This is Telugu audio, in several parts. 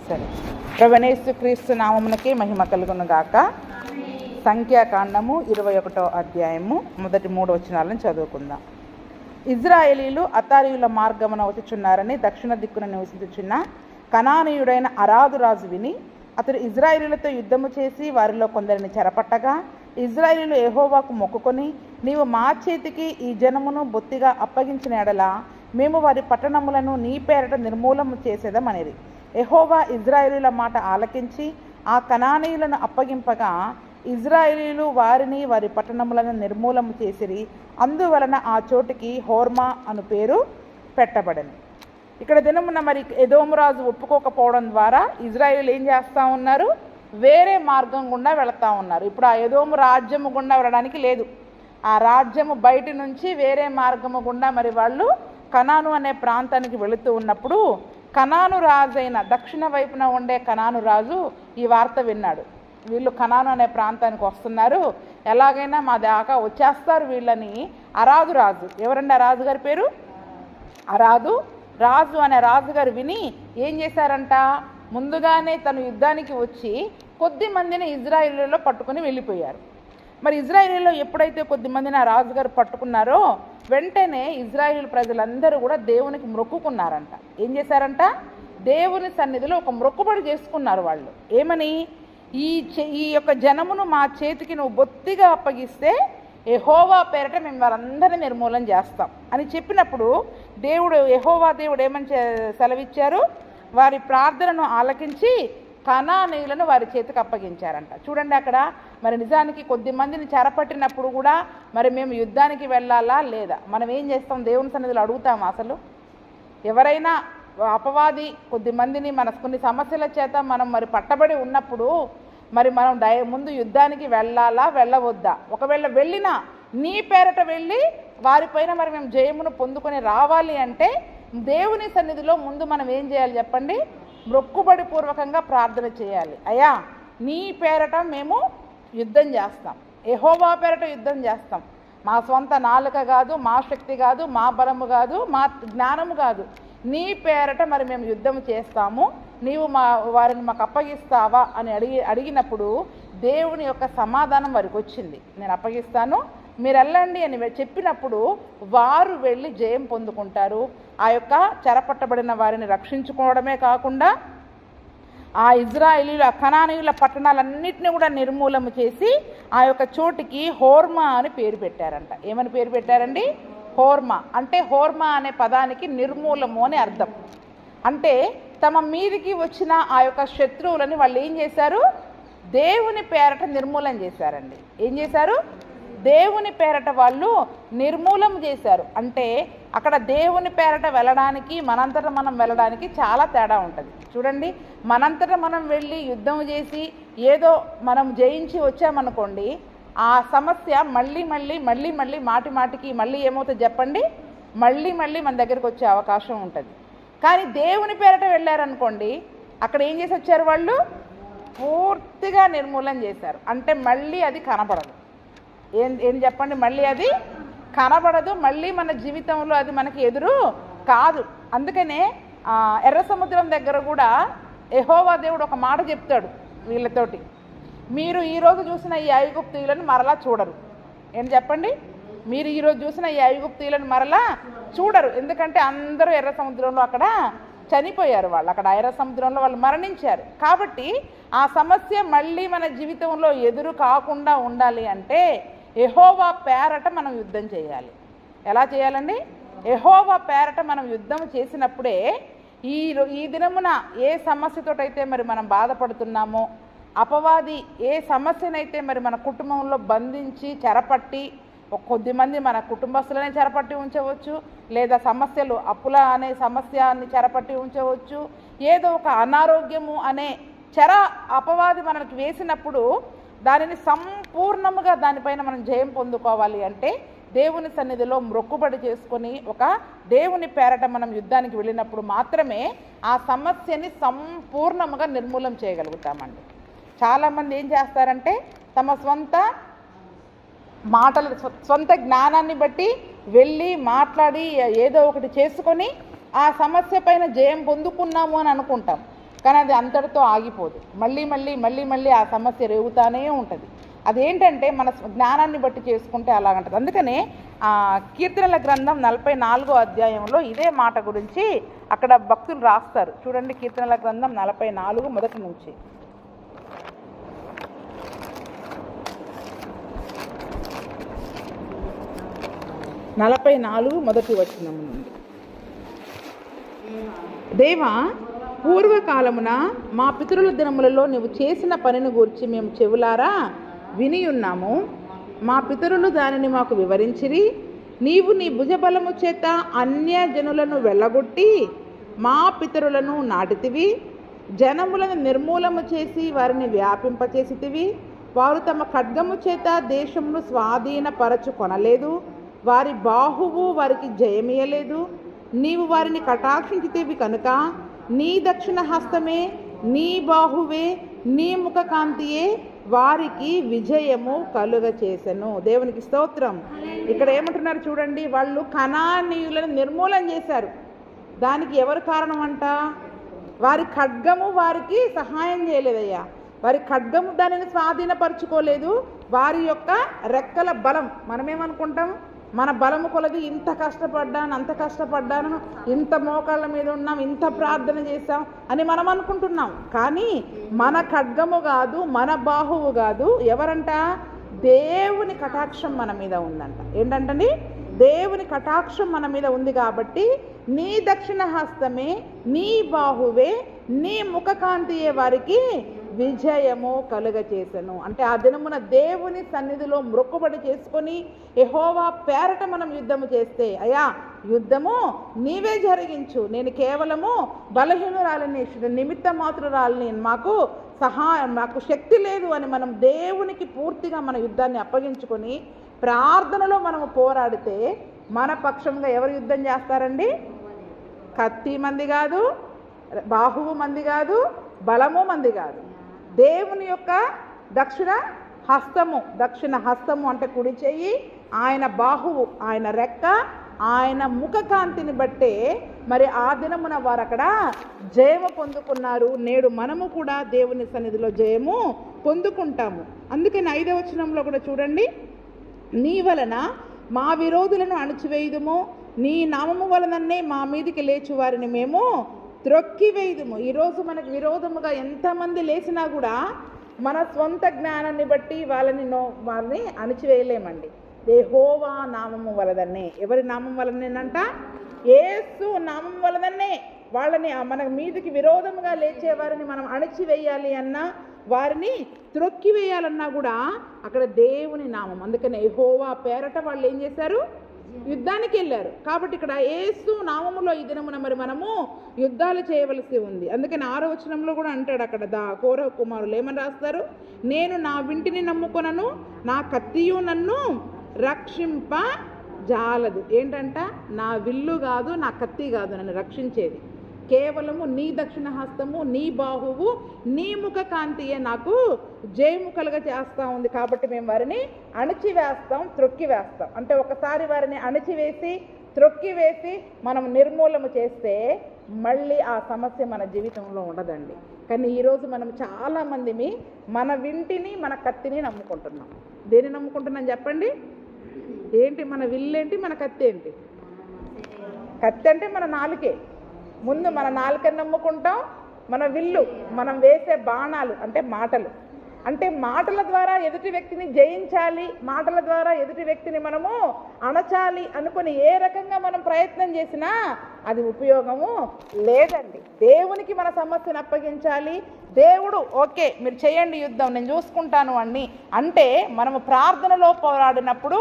సరే, ప్రభువైన క్రీస్తు నామమునకే మహిమ కలుగును గాక. సంఖ్యాకాండము 21వ అధ్యాయము మొదటి 3 వచనాలను చదువుకుందాం. ఇజ్రాయేలీలు అతారీయుల మార్గమున వచ్చుచున్నారని దక్షిణ దిక్కున నివసించుచున్న కనానీయుడైన అరాదు రాజు విని అతడు ఇజ్రాయేలీలతో యుద్ధము చేసి వారిలో కొందరిని చెరపట్టగా, ఇజ్రాయేలీలు యెహోవాకు మొక్కుకొని, నీవు మా చేతికి ఈ జనమును బొత్తిగా అప్పగించిన ఎడల మేము వారి పట్టణములను నీ పేరట నిర్మూలము చేసేదమనిరి. యెహోవా ఇజ్రాయేలీల మాట ఆలకించి ఆ కనానీయులను అప్పగింపగా, ఇజ్రాయేలీలు వారిని వారి పట్టణములను నిర్మూలము చేసిరి. అందువలన ఆ చోటికి హోర్మా అను పేరు పెట్టబడింది. ఇక్కడ దినమున మరి ఎదోము రాజు ఒప్పుకోకపోవడం ద్వారా ఇజ్రాయేలీలు ఏం చేస్తూ ఉన్నారు? వేరే మార్గం గుండా వెళుతూ ఉన్నారు. ఇప్పుడు ఆ ఎదోము రాజ్యము గుండా వెళ్ళడానికి లేదు. ఆ రాజ్యము బయట నుంచి వేరే మార్గము గుండా మరి వాళ్ళు కనాను అనే ప్రాంతానికి వెళుతూ ఉన్నప్పుడు, కనాను రాజు అయిన దక్షిణ వైపున ఉండే కనాను రాజు ఈ వార్త విన్నాడు. వీళ్ళు కనాను అనే ప్రాంతానికి వస్తున్నారు, ఎలాగైనా మా దాకా వచ్చేస్తారు వీళ్ళని అరాదు రాజు, ఎవరండి ఆ రాజుగారి పేరు? అరాదు రాజు అనే రాజుగారు విని ఏం చేశారంట? ముందుగానే తను యుద్ధానికి వచ్చి కొద్ది మందిని ఇజ్రాయేలీలో పట్టుకుని వెళ్ళిపోయారు. మరి ఇజ్రాయేలీలో ఎప్పుడైతే కొద్ది మందిని ఆ రాజుగారు పట్టుకున్నారో వెంటనే ఇజ్రాయేలు ప్రజలందరూ కూడా దేవునికి మొక్కుకున్నారంట. ఏం చేశారంట? దేవుని సన్నిధిలో ఒక మొక్కుబడి చేసుకున్నారు వాళ్ళు. ఏమని? ఈ యొక్క జనమును మా చేతికి నువ్వు బొత్తిగా అప్పగిస్తే యెహోవా పేరట మేము వారందరినీ నిర్మూలన చేస్తాం అని చెప్పినప్పుడు యెహోవా దేవుడు ఏమని సెలవిచ్చారు? వారి ప్రార్థనను ఆలకించి కనానీయులను వారి చేతికి అప్పగించారంట. చూడండి అక్కడ మరి నిజానికి కొద్ది మందిని చెరపట్టినప్పుడు కూడా మరి మేము యుద్ధానికి వెళ్ళాలా లేదా? మనం ఏం చేస్తాం? దేవుని సన్నిధిలో అడుగుతాం. అసలు ఎవరైనా అపవాది కొద్ది మందిని కొన్ని సమస్యల చేత మనం మరి పట్టబడి ఉన్నప్పుడు మరి మనం ముందు యుద్ధానికి వెళ్ళాలా వెళ్ళవద్దా? ఒకవేళ వెళ్ళినా నీ పేరట వెళ్ళి వారిపైన మరి మేము జయమును పొందుకొని రావాలి అంటే దేవుని సన్నిధిలో ముందు మనం ఏం చేయాలి చెప్పండి? మొక్కుబడి పూర్వకంగా ప్రార్థన చేయాలి. అయ్యా, నీ పేరట మేము యుద్ధం చేస్తాం, యెహోవా పేరట యుద్ధం చేస్తాం. మా సొంత నాలుక కాదు, మా శక్తి కాదు, మా బలము కాదు, మా జ్ఞానము కాదు, నీ పేరట మరి మేము యుద్ధం చేస్తాము, నీవు వారిని మాకు అప్పగిస్తావా అని అడిగినప్పుడు దేవుని యొక్క సమాధానం వారికి వచ్చింది. నేను అప్పగిస్తాను, మీరు వెళ్ళండి అని చెప్పినప్పుడు వారు వెళ్ళి జయం పొందుకుంటారు. ఆ యొక్క చెరపట్టబడిన వారిని రక్షించుకోవడమే కాకుండా ఆ ఇజ్రాయేలీల కనానీయుల పట్టణాలన్నింటినీ కూడా నిర్మూలన చేసి ఆ యొక్క చోటికి హోర్మా అని పేరు పెట్టారంట. ఏమని పేరు పెట్టారండి? హోర్మా అంటే, హోర్మా అనే పదానికి నిర్మూలము అని అర్థం. అంటే తమ మీదికి వచ్చిన ఆ యొక్క శత్రువులని వాళ్ళు ఏం చేశారు? దేవుని పేరట నిర్మూలన చేశారండి. ఏం చేశారు? దేవుని పేరట వాళ్ళు నిర్మూలం చేశారు. అంటే అక్కడ దేవుని పేరట వెళ్ళడానికి మనంతట మనం వెళ్ళడానికి చాలా తేడా ఉంటుంది. చూడండి, మనంతట మనం వెళ్ళి యుద్ధం చేసి ఏదో మనం జయించి వచ్చామనుకోండి, ఆ సమస్య మళ్ళీ మళ్ళీ మళ్ళీ మళ్ళీ మాటి మాటికి మళ్ళీ ఏమవుతుంది చెప్పండి? మళ్ళీ మళ్ళీ మన దగ్గరికి వచ్చే అవకాశం ఉంటుంది. కానీ దేవుని పేరట వెళ్ళారనుకోండి, అక్కడ ఏం చేసి వచ్చారు? వాళ్ళు పూర్తిగా నిర్మూలన చేశారు. అంటే మళ్ళీ అది కనపడదు. ఏం చెప్పండి? మళ్ళీ అది కనబడదు, మళ్ళీ మన జీవితంలో అది మనకి ఎదురు కాదు. అందుకనే ఎర్ర సముద్రం దగ్గర కూడా యెహోవా దేవుడు ఒక మాట చెప్తాడు వీళ్ళతోటి, మీరు ఈరోజు చూసిన ఈ ఐగుప్తీయులను మరలా చూడరు. ఏం చెప్పండి? మీరు ఈరోజు చూసిన ఈ ఐగుప్తీయులను మరలా చూడరు. ఎందుకంటే అందరూ ఎర్ర సముద్రంలో అక్కడ చనిపోయారు. వాళ్ళు అక్కడ ఎర్ర సముద్రంలో వాళ్ళు మరణించారు. కాబట్టి ఆ సమస్య మళ్ళీ మన జీవితంలో ఎదురు కాకుండా ఉండాలి అంటే యెహోవా పేరట మనం యుద్ధం చేయాలి. ఎలా చేయాలండి? యెహోవా పేరట మనం యుద్ధం చేసినప్పుడే ఈ దినమున ఏ సమస్యతోటైతే మరి మనం బాధపడుతున్నామో, అపవాది ఏ సమస్యనైతే మరి మన కుటుంబంలో బంధించి చెరపట్టి, కొద్ది మంది మన కుటుంబస్తులనే చెరపట్టి ఉంచవచ్చు, లేదా సమస్యలు అప్పుల అనే సమస్యని చెరపట్టి ఉంచవచ్చు, ఏదో ఒక అనారోగ్యము అనే చెర అపవాది మనకు వేసినప్పుడు దానిని సంపూర్ణముగా దానిపైన మనం జయం పొందుకోవాలి అంటే దేవుని సన్నిధిలో మొక్కుబడి చేసుకొని ఒక దేవుని పేరట మనం యుద్ధానికి వెళ్ళినప్పుడు మాత్రమే ఆ సమస్యని సంపూర్ణముగా నిర్మూలం చేయగలుగుతామండి. చాలామంది ఏం చేస్తారంటే తమ సొంత జ్ఞానాన్ని బట్టి వెళ్ళి మాట్లాడి ఏదో ఒకటి చేసుకొని ఆ సమస్య పైన జయం పొందుకున్నాము అని అనుకుంటాం. కానీ అది అంతటితో ఆగిపోదు. మళ్ళీ మళ్ళీ మళ్ళీ మళ్ళీ ఆ సమస్య రేగుతానే ఉంటుంది. అదేంటంటే మన జ్ఞానాన్ని బట్టి చేసుకుంటే అలాగంటుంది. అందుకనే కీర్తనల గ్రంథం 44వ అధ్యాయంలో ఇదే మాట గురించి అక్కడ భక్తులు రాస్తారు. చూడండి, కీర్తనల గ్రంథం 44 మొదటి నుంచి. 44 మొదటి వచనం నుండి. దేవా, పూర్వకాలమున మా పితరుల దినములలో నీవు చేసిన పనిని గూర్చి మేము చెవులారా విని ఉన్నాము. మా పితరులు దానిని మాకు వివరించిరి. నీవు నీ భుజబలము చేత అన్యజనులను వెళ్ళగొట్టి మా పితరులను నాటితివి. జనములను నిర్మూలము చేసి వారిని వ్యాపింపచేసితివి. వారు తమ ఖడ్గము చేత దేశమును స్వాధీనపరచుకొనలేదు. వారి బాహువు వారికి జయమియలేదు. నీవు వారిని కటాక్షించితివి కనుక నీ దక్షిణ హస్తమే, నీ బాహువే, నీ ముఖ కాంతియే వారికి విజయము కలుగ చేసెను. దేవునికి స్తోత్రం. ఇక్కడ ఏమంటున్నారు చూడండి, వాళ్ళు కనానీయులను నిర్మూలన చేశారు. దానికి ఎవరు కారణం అంట? వారి ఖడ్గము వారికి సహాయం చేయలేదయ్యా. వారి ఖడ్గము దానిని స్వాధీనపరచుకోలేదు. వారి యొక్క రెక్కల బలం, మనమేమనుకుంటాం, మన బలము కొలది ఇంత కష్టపడ్డాను, అంత కష్టపడ్డాను, ఇంత మోకాళ్ళ మీద ఉన్నాం, ఇంత ప్రార్థన చేశాం అని మనం అనుకుంటున్నాం. కానీ మన ఖడ్గము కాదు, మన బాహువు కాదు. ఎవరంట? దేవుని కటాక్షం మన మీద ఉందంట. ఏంటంటండి? దేవుని కటాక్షం మన మీద ఉంది కాబట్టి నీ దక్షిణ హస్తమే, నీ బాహువే, నీ ముఖ కాంతియే వారికి విజయము కలుగ చేసెను. అంటే ఆ దినమున దేవుని సన్నిధిలో మొక్కుబడి చేసుకొని యెహోవా పేరట మనం యుద్ధము చేస్తే, అయ్యా యుద్ధము నీవే జరిగించు, నేను కేవలము బలహీనురాలిని, నిమిత్త మాత్రురాలిని, మాకు శక్తి లేదు అని మనం దేవునికి పూర్తిగా మన యుద్ధాన్ని అప్పగించుకొని ప్రార్థనలో మనము పోరాడితే మన పక్షంగా ఎవరు యుద్ధం చేస్తారండి? కత్తి మంది కాదు, బాహువు మంది కాదు, బలము మంది కాదు. దేవుని యొక్క దక్షిణ హస్తము అంటే కుడి చెయ్యి, ఆయన బాహువు, ఆయన రెక్క, ఆయన ముఖ కాంతిని బట్టే మరి ఆ దినమున వారు అక్కడ జయము పొందుకున్నారు. నేడు మనము కూడా దేవుని సన్నిధిలో జయము పొందుకుంటాము. అందుకని 5వ వచనంలో కూడా చూడండి, నీ వలన మా విరోధులను అణచివేయుదుము, నీ నామము వలననే మా మీదికి లేచు వారిని మేము త్రొక్కివేయుదుము. ఈరోజు మనకు విరోధముగా ఎంతమంది లేచినా కూడా మన స్వంత జ్ఞానాన్ని బట్టి వాళ్ళని అణచివేయలేమండి. యెహోవా నామము వలననే. ఎవరి నామం వలనేనంట? యేసు నామం వలననే వాళ్ళని మన మీదికి విరోధముగా లేచే వారిని మనం అణచివేయాలి అన్నా, వారిని త్రొక్కివేయాలన్నా కూడా అక్కడ దేవుని నామం. అందుకని యెహోవా పేరట వాళ్ళు ఏం చేశారు? యుద్ధానికి వెళ్ళారు. కాబట్టి ఇక్కడ యేసు నామములో ఈ దినమున మరి మనము యుద్ధాలు చేయవలసి ఉంది. అందుకని 6వ వచనంలో కూడా అంటాడు అక్కడ కోరహ కుమారులు ఏమని రాస్తారు? నేను నా వింటిని నమ్ముకొనను, నా కత్తియు నన్ను రక్షింప జాలదు. ఏంటంట? నా విల్లు కాదు, నా కత్తి కాదు నన్ను రక్షించేది, కేవలము నీ దక్షిణ హస్తము, నీ బాహువు, నీ ముఖ కాంతియే నాకు జయము కలుగ చేస్తూ ఉంది. కాబట్టి మేము వారిని అణచివేస్తాం, త్రొక్కివేస్తాం. అంటే ఒకసారి వారిని అణచివేసి త్రొక్కివేసి మనం నిర్మూలన చేస్తే మళ్ళీ ఆ సమస్య మన జీవితంలో ఉండదండి. కానీ ఈరోజు మనం చాలామంది మన వింటిని, మన కత్తిని నమ్ముకుంటున్నాం. దేన్ని నమ్ముకుంటున్నాం చెప్పండి? ఏంటి మన విల్లేంటి, మన కత్తి ఏంటి? కత్తి అంటే మన నాలుకే. ముందు మన నాలుకని నమ్ముకుంటాం. మన విల్లు, మనం వేసే బాణాలు అంటే మాటలు. అంటే మాటల ద్వారా ఎదుటి వ్యక్తిని జయించాలి, మాటల ద్వారా ఎదుటి వ్యక్తిని మనము అణచాలి అనుకుని ఏ రకంగా మనం ప్రయత్నం చేసినా అది ఉపయోగము లేదండి. దేవునికి మన సమస్యను అప్పగించాలి. దేవుడు ఓకే మీరు చేయండి యుద్ధం, నేను చూసుకుంటాను అని అంటే మనము ప్రార్థనలో పోరాడినప్పుడు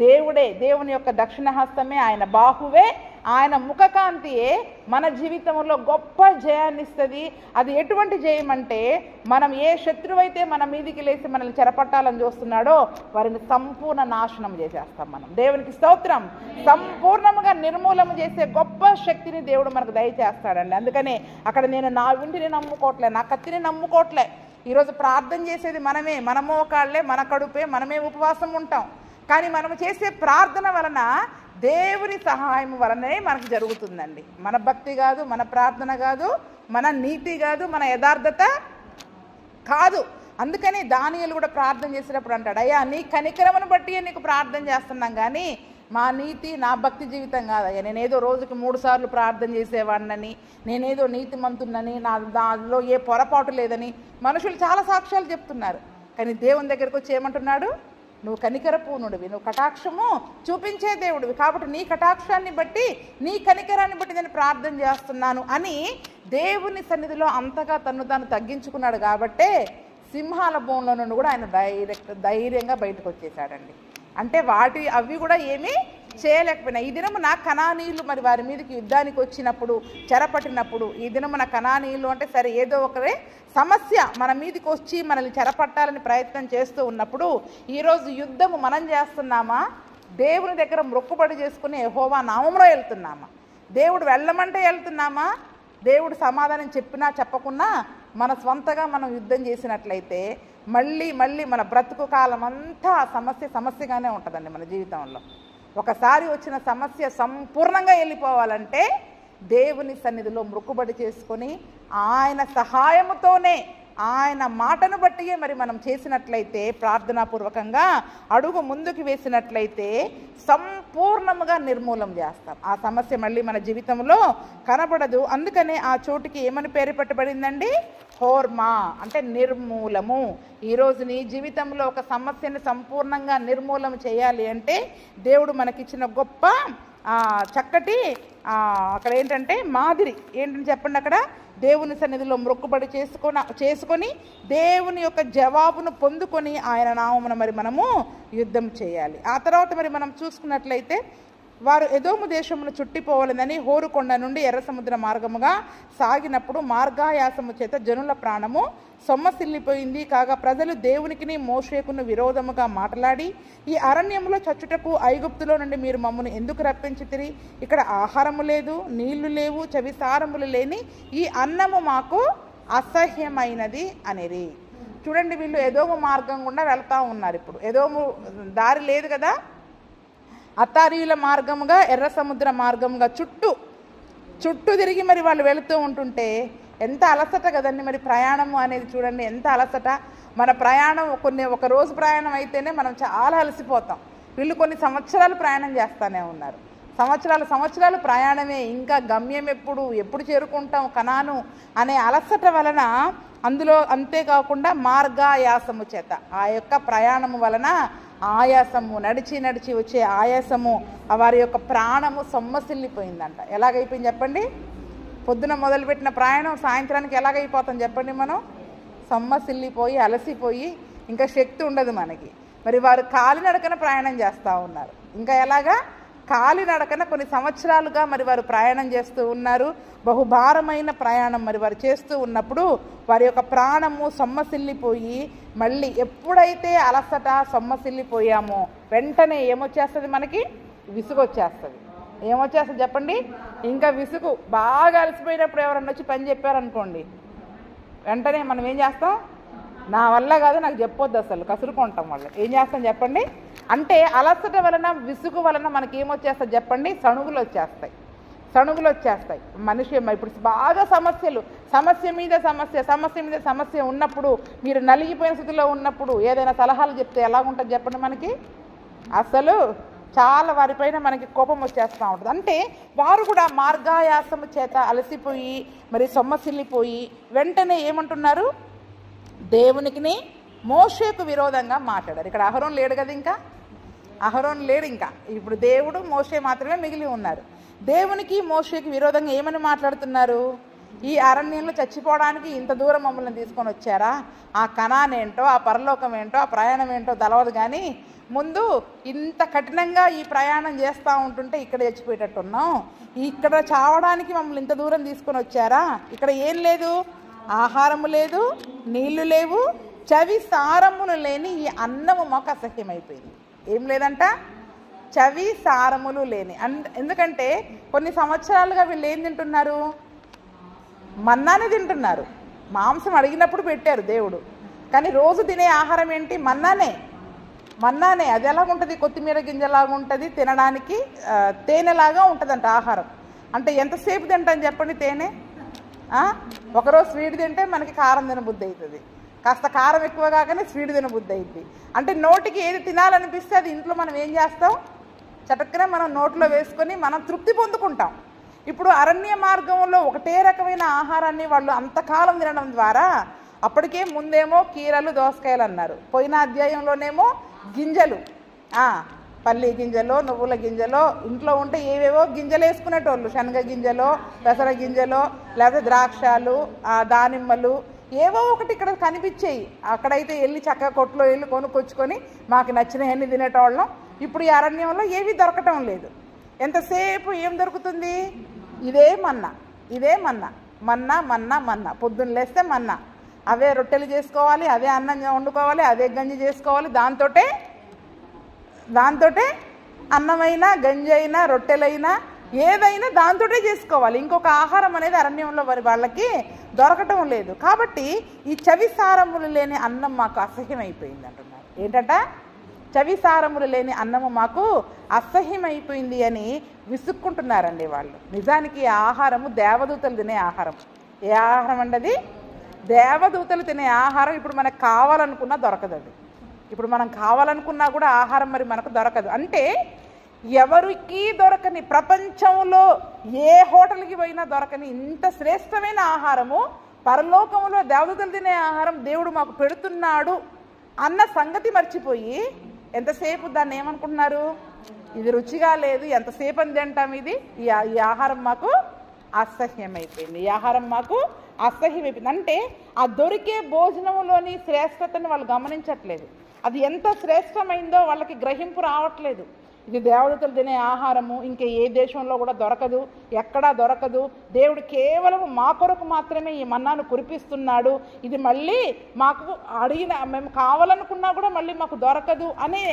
దేవుని యొక్క దక్షిణ హస్తమే, ఆయన బాహువే, ఆయన ముఖకాంతియే మన జీవితంలో గొప్ప జయాన్ని ఇస్తుంది. అది ఎటువంటి జయం అంటే, మనం ఏ శత్రువైతే మన మీదికి లేచి మనల్ని చెరపట్టాలని చూస్తున్నాడో వారిని సంపూర్ణ నాశనం చేసేస్తాం మనం. దేవునికి స్తోత్రం. సంపూర్ణంగా నిర్మూలన చేసే గొప్ప శక్తిని దేవుడు మనకు దయచేస్తాడండి. అందుకనే అక్కడ నేను నా వింటిని నమ్ముకోవట్లే, నా కత్తిని నమ్ముకోవట్లే. ఈరోజు ప్రార్థన చేసేది మనమే, మన మోకాళ్ళే, మన కడుపే, మనమే ఉపవాసం ఉంటాం. కానీ మనము చేసే ప్రార్థన వలన దేవుని సహాయం వలనే మనకు జరుగుతుందండి. మన భక్తి కాదు, మన ప్రార్థన కాదు, మన నీతి కాదు, మన యథార్థత కాదు. అందుకని దానియేలు కూడా ప్రార్థన చేసేటప్పుడు అంటాడు, అయ్యా నీ కనికరమును బట్టి నీకు ప్రార్థన చేస్తున్నాం, కానీ మా నీతి నా భక్తి జీవితం కాదయ్యా. నేనేదో రోజుకి 3 సార్లు ప్రార్థన చేసేవాడినని, నేనేదో నీతిమంతున్నని, దానిలో ఏ పొరపాటు లేదని మనుషులు చాలా సాక్ష్యాలు చెప్తున్నారు. కానీ దేవుని దగ్గరకు వచ్చి ఏమంటున్నాడు, నువ్వు కనికరపూర్ణుడివి, నువ్వు కటాక్షము చూపించే దేవుడివి, కాబట్టి నీ కటాక్షాన్ని బట్టి, నీ కనికరాన్ని బట్టి నేను ప్రార్థన చేస్తున్నాను అని దేవుని సన్నిధిలో అంతగా తను తాను తగ్గించుకున్నాడు. కాబట్టే సింహాల బోన్లో నుండి కూడా ఆయన ధైర్యంగా బయటకు వచ్చేసాడండి. అంటే అవి కూడా ఏమీ చేయలేకపోయినా. ఈ దినమున కనానీయులు మరి వారి మీదకి యుద్ధానికి వచ్చినప్పుడు, చెరపట్టినప్పుడు, ఈ దినమున కనానీయులు అంటే సరే ఏదో ఒకరే సమస్య మన మీదకి వచ్చి మనల్ని చెరపట్టాలని ప్రయత్నం చేస్తూ ఉన్నప్పుడు, ఈరోజు యుద్ధము మనం చేస్తున్నామా, దేవుని దగ్గర మొక్కుబడి చేసుకుని యెహోవా నామములో వెళ్తున్నామా, దేవుడు వెళ్ళమంటే వెళ్తున్నామా, దేవుడు సమాధానం చెప్పినా చెప్పకున్నా మన స్వంతగా మనం యుద్ధం చేసినట్లయితే మళ్ళీ మన బ్రతుకు కాలం అంతా సమస్యగానే ఉంటుందండి. మన జీవితంలో ఒకసారి వచ్చిన సమస్య సంపూర్ణంగా వెళ్ళిపోవాలంటే దేవుని సన్నిధిలో మొక్కుబడి చేసుకొని ఆయన సహాయముతోనే, ఆయన మాటను బట్టియే మరి మనం చేసినట్లయితే, ప్రార్థనాపూర్వకంగా అడుగు ముందుకు వేసినట్లయితే సంపూర్ణముగా నిర్మూలం చేస్తాం. ఆ సమస్య మళ్ళీ మన జీవితంలో కనబడదు. అందుకనే ఆ చోటుకి ఏమని పేరు పెట్టబడిందండి, హోర్మా అంటే నిర్మూలము. ఈరోజు నీ జీవితంలో ఒక సమస్యను సంపూర్ణంగా నిర్మూలన చేయాలి అంటే దేవుడు మనకిచ్చిన గొప్ప చక్కటి అక్కడ ఏంటంటే మాదిరి ఏంటని చెప్పండి, అక్కడ దేవుని సన్నిధిలో మొక్కుబడి చేసుకొని దేవుని యొక్క జవాబును పొందుకొని ఆయన నామమున మరి మనము యుద్ధం చేయాలి. ఆ తర్వాత మరి మనం చూసుకున్నట్లయితే వారు ఎదోము దేశమును చుట్టిపోవాలని హోరు కొండ నుండి ఎర్ర సముద్ర మార్గముగా సాగినప్పుడు మార్గాయాసము చేత జనుల ప్రాణము సొమ్మసిల్లిపోయింది. కాగా ప్రజలు దేవునికిని మోషేకును విరోధముగా మాట్లాడి, ఈ అరణ్యంలో చచ్చుటకు ఐగుప్తులో నుండి మీరు మమ్మల్ని ఎందుకు రప్పించితిరి? ఇక్కడ ఆహారము లేదు, నీళ్లు లేవు, చవిసారములు లేని ఈ అన్నము మాకు అసహ్యమైనది అనిరి. చూడండి, వీళ్ళు ఎదోము మార్గం గుండా వెళ్తా ఉన్నారు. ఇప్పుడు ఎదోము దారి లేదు కదా, అతారీయుల మార్గముగా ఎర్ర సముద్ర మార్గముగా చుట్టూ తిరిగి మరి వాళ్ళు వెళుతూ ఉంటుంటే ఎంత అలసట కదండి మరి ప్రయాణము అనేది. చూడండి ఎంత అలసట. మన ప్రయాణం ఒక రోజు ప్రయాణం అయితేనే మనం చాలా అలసిపోతాం. వీళ్ళు కొన్ని సంవత్సరాలు ప్రయాణం చేస్తూనే ఉన్నారు. సంవత్సరాలు ప్రయాణమే. ఇంకా గమ్యం ఎప్పుడు చేరుకుంటాం కనాను అనే అలసట వలన, అందులో అంతేకాకుండా మార్గాయాసము చేత ఆ యొక్క ప్రయాణము వలన ఆయాసము, నడిచి వచ్చే ఆయాసము, వారి యొక్క ప్రాణము సొమ్మసిల్లిపోయిందంట. ఎలాగైపోయింది చెప్పండి? పొద్దున మొదలుపెట్టిన ప్రయాణం సాయంత్రానికి ఎలాగైపోతాం చెప్పండి? మనం సొమ్మసిల్లిపోయి అలసిపోయి ఇంకా శక్తి ఉండదు మనకి. మరి వారు కాలినడకన ప్రయాణం చేస్తూ ఉన్నారు. ఇంకా ఎలాగా? కాలినడకన కొన్ని సంవత్సరాలుగా మరి వారు ప్రయాణం చేస్తూ ఉన్నారు. బహుభారమైన ప్రయాణం మరి వారు చేస్తూ ఉన్నప్పుడు వారి యొక్క ప్రాణము సొమ్మసిల్లిపోయి, మళ్ళీ ఎప్పుడైతే అలసట సొమ్మసిల్లిపోయామో వెంటనే ఏమొచ్చేస్తుంది? మనకి విసుగు వచ్చేస్తుంది. ఏమొచ్చేస్తుంది చెప్పండి? ఇంకా విసుగు. బాగా అలసిపోయినప్పుడు ఎవరన్నా వచ్చి పని చెప్పారనుకోండి, వెంటనే మనం ఏం చేస్తాం? నా వల్ల కాదు, నాకు చెప్పొద్దు, అసలు కసురుకుంటాం. వాళ్ళు ఏం చేస్తాం చెప్పండి? అంటే అలసట వలన, విసుగు వలన మనకి ఏమొచ్చేస్తుంది చెప్పండి? సణుగులు వచ్చేస్తాయి. మనిషి ఇప్పుడు బాగా సమస్య మీద సమస్య ఉన్నప్పుడు, మీరు నలిగిపోయిన స్థితిలో ఉన్నప్పుడు ఏదైనా సలహాలు చెప్తే ఎలాగుంటుంది చెప్పండి? మనకి అసలు చాలా వారిపైన మనకి కోపం వచ్చేస్తూ ఉంటుంది. అంటే వారు కూడా మార్గాయాసము చేత అలసిపోయి మరి సొమ్మసిల్లిపోయి వెంటనే ఏమంటున్నారు? దేవునికిని మోషేకు విరోధంగా మాట్లాడారు. ఇక్కడ అహరోన్ లేడు కదా, ఇంకా ఇప్పుడు దేవుడు మోషే మాత్రమే మిగిలి ఉన్నారు. దేవునికి మోషేకి విరోధంగా ఏమని మాట్లాడుతున్నారు? ఈ అరణ్యంలో చచ్చిపోవడానికి ఇంత దూరం మమ్మల్ని తీసుకొని వచ్చారా? ఆ కనాన్ ఏంటో, ఆ పరలోకం ఏంటో, ఆ ప్రయాణం ఏంటో తెలవదు, కానీ ముందు ఇంత కఠినంగా ఈ ప్రయాణం చేస్తూ ఉంటుంటే ఇక్కడ చచ్చిపోయేటట్టున్నాం. ఇక్కడ చావడానికి మమ్మల్ని ఇంత దూరం తీసుకొని వచ్చారా? ఇక్కడ ఏం లేదు, ఆహారము లేదు, నీళ్లు లేవు, చవి సారములు లేని ఈ అన్నము మాకు అసహ్యమైపోయింది. ఏం లేదంట? చవి సారములు లేని. ఎందుకంటే కొన్ని సంవత్సరాలుగా వీళ్ళు ఏం తింటున్నారు? మన్నానే తింటున్నారు. మాంసం అడిగినప్పుడు పెట్టారు దేవుడు, కానీ రోజు తినే ఆహారం ఏంటి? మన్నానే. అది ఎలాగుంటుంది? కొత్తిమీర గింజలాగా ఉంటుంది, తినడానికి తేనెలాగా ఉంటుందంట ఆహారం. అంటే ఎంతసేపు తింటాను చెప్పండి తేనె? ఒకరోజు స్వీట్ తింటే మనకి కారం తినబుద్ధి అవుతుంది, కాస్త కారం ఎక్కువ కాగానే స్వీట్ తినబుద్ధి అవుతుంది. అంటే నోటికి ఏది తినాలనిపిస్తే అది ఇంట్లో మనం ఏం చేస్తాం, చటక్కనే మనం నోట్లో వేసుకొని మనం తృప్తి పొందుకుంటాం. ఇప్పుడు అరణ్య మార్గంలో ఒకటే రకమైన ఆహారాన్ని వాళ్ళు అంతకాలం తినడం ద్వారా, అప్పటికే ముందేమో కీరలు దోసకాయలు అన్నారు, పోయిన అధ్యాయంలోనేమో గింజలు, పల్లి గింజలో నువ్వుల గింజలో ఇంట్లో ఉంటే ఏవేవో గింజలు వేసుకునేటోళ్ళు, శనగ గింజలో పెసర గింజలో లేకపోతే ద్రాక్షాలు దానిమ్మలు ఏవో ఒకటి ఇక్కడ కనిపించేవి. అక్కడైతే వెళ్ళి చక్కగా కొట్లో వెళ్ళి కొనుక్కొచ్చుకొని మాకు నచ్చినవన్నీ తినేటోళ్ళం. ఇప్పుడు ఈ అరణ్యంలో ఏవి దొరకటం లేదు. ఎంతసేపు ఏం దొరుకుతుంది, ఇదే మన్నా, ఇదే మన్నా, మన్నా మన్నా మన్నా, పొద్దున్న లేస్తే మన్నా, అవే రొట్టెలు చేసుకోవాలి, అదే అన్నం వండుకోవాలి, అదే గంజి చేసుకోవాలి, దాంతోటే అన్నమైనా గంజి అయినా రొట్టెలైనా ఏదైనా దాంతోటే చేసుకోవాలి. ఇంకొక ఆహారం అనేది అరణ్యంలో వాళ్ళకి దొరకటం లేదు. కాబట్టి ఈ చవిసారములు లేని అన్నం మాకు అసహ్యమైపోయింది అంటున్నారు. ఏంటంట, చవిసారములు లేని అన్నము మాకు అసహ్యమైపోయింది అని విసుక్కుంటున్నారండి వాళ్ళు. నిజానికి ఈ ఆహారము దేవదూతలు తినే ఆహారం. ఏ ఆహారం అండి అది? దేవదూతలు తినే ఆహారం. ఇప్పుడు మనకు కావాలనుకున్నా దొరకదు అది. ఇప్పుడు మనం కావాలనుకున్నా కూడా ఆహారం మరి మనకు దొరకదు. అంటే ఎవరికి దొరకని, ప్రపంచంలో ఏ హోటల్కి పోయినా దొరకని ఇంత శ్రేష్టమైన ఆహారము పరలోకంలో దేవదూతలు తినే ఆహారం దేవుడు మాకు పెడుతున్నాడు అన్న సంగతి మర్చిపోయి ఎంతసేపు దాన్ని ఏమనుకుంటున్నారు, ఇది రుచిగా లేదు, ఎంతసేపు అని తింటాం, ఇది ఈ ఆహారం మాకు అసహ్యమైపోయింది, ఈ ఆహారం మాకు అసహ్యమైపోయింది. అంటే ఆ దొరికే భోజనంలోని శ్రేష్టతను వాళ్ళు గమనించట్లేదు. అది ఎంత శ్రేష్టమైందో వాళ్ళకి గ్రహింపు రావట్లేదు. ఇది దేవదూతలు తినే ఆహారము, ఇంకా ఏ దేశంలో కూడా దొరకదు, ఎక్కడా దొరకదు. దేవుడు కేవలం మా కొరకు మాత్రమే ఈ మన్నాను కురిపిస్తున్నాడు. ఇది మళ్ళీ మాకు మేము కావాలనుకున్నా కూడా మళ్ళీ మాకు దొరకదు అనే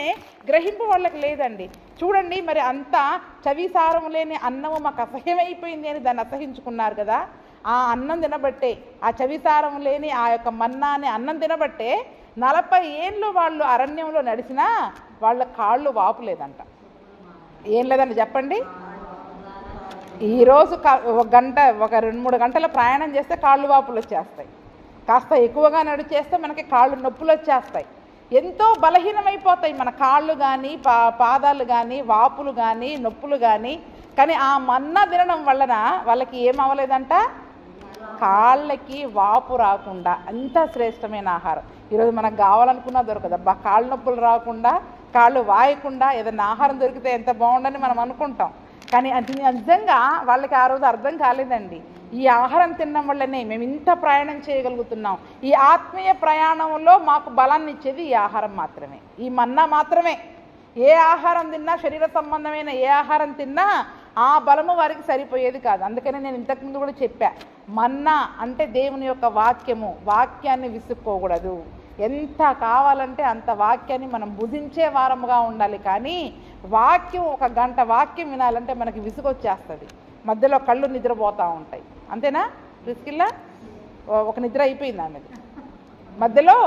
గ్రహింపు వాళ్ళకి లేదండి. చూడండి, మరి అంతా చవిసారం లేని అన్నము మాకు అసహ్యమైపోయింది అని దాన్ని అసహించుకున్నారు కదా. ఆ అన్నం తినబట్టే, ఆ చవిసారం లేని ఆ యొక్క మన్నా అనే అన్నం తినబట్టే 40 ఏళ్ళు వాళ్ళు అరణ్యంలో నడిచినా వాళ్ళ కాళ్ళు వాపులేదంట. ఏం లేదండి చెప్పండి. ఈరోజు ఒక 2-3 గంటల ప్రయాణం చేస్తే కాళ్ళు వాపులు వచ్చేస్తాయి. కాస్త ఎక్కువగా నడిచేస్తే మనకి కాళ్ళు నొప్పులు వచ్చేస్తాయి. ఎంతో బలహీనమైపోతాయి మన కాళ్ళు కానీ పాదాలు కానీ, వాపులు కానీ, నొప్పులు కానీ. కానీ ఆ మన్నా తినడం వలన వాళ్ళకి ఏం అవ్వలేదంట, కాళ్ళకి వాపు రాకుండా. అంత శ్రేష్టమైన ఆహారం ఈరోజు మనకు కావాలనుకున్నా దొరకదు. అబ్బా కాళ్ళు నొప్పులు రాకుండా, కాళ్ళు వాయకుండా ఏదైనా ఆహారం దొరికితే ఎంత బాగుండని మనం అనుకుంటాం. కానీ అది నిజంగా వాళ్ళకి ఆ రోజు అర్థం కాలేదండి. ఈ ఆహారం తినడం వల్లనే మేము ఇంత ప్రయాణం చేయగలుగుతున్నాం. ఈ ఆత్మీయ ప్రయాణంలో మాకు బలాన్ని ఇచ్చేది ఈ ఆహారం మాత్రమే, ఈ మన్నా మాత్రమే. ఏ ఆహారం తిన్నా, శరీర సంబంధమైన ఏ ఆహారం తిన్నా ఆ బలము వారికి సరిపోయేది కాదు. అందుకని నేను ఇంతకుముందు కూడా చెప్పా, మన్నా అంటే దేవుని యొక్క వాక్యము. వాక్యాన్ని విసుక్కోకూడదు. ఎంత కావాలంటే అంత వాక్యాన్ని మనం భుజించే వారముగా ఉండాలి. కానీ వాక్యం 1 గంట వాక్యం వినాలంటే మనకి విసుగొచ్చేస్తుంది. మధ్యలో కళ్ళు నిద్రపోతూ ఉంటాయి. అంతేనా ప్రిస్కిల్లా? ఒక నిద్ర అయిపోయింది ఆమెది. మధ్యలో